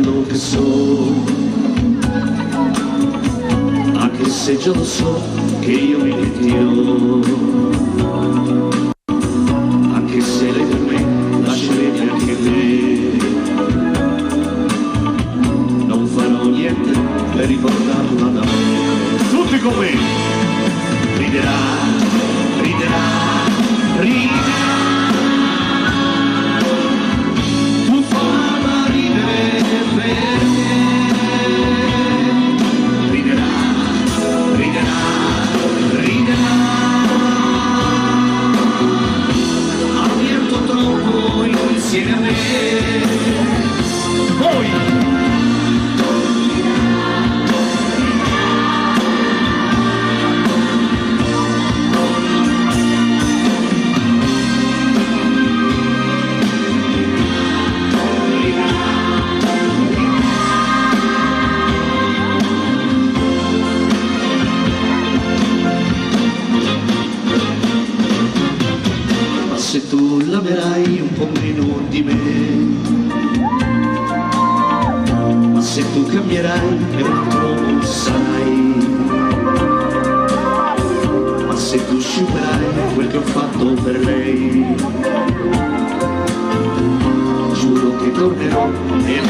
quello che so, anche se già lo so che io mi ritirò, anche se lei per me lascerebbe anche me, non farò niente per ricordarla da me. Tutti con me! Riderà, riderà, riderà. Tu farla ridere per me. Riderà, riderà, riderà. Avverto troppo insieme a me. Poi! Se tu l'amerai un po' meno di me, ma se tu cambierai e un altro sarai, ma se tu sciuperai quel che ho fatto per lei, giuro che tornerò e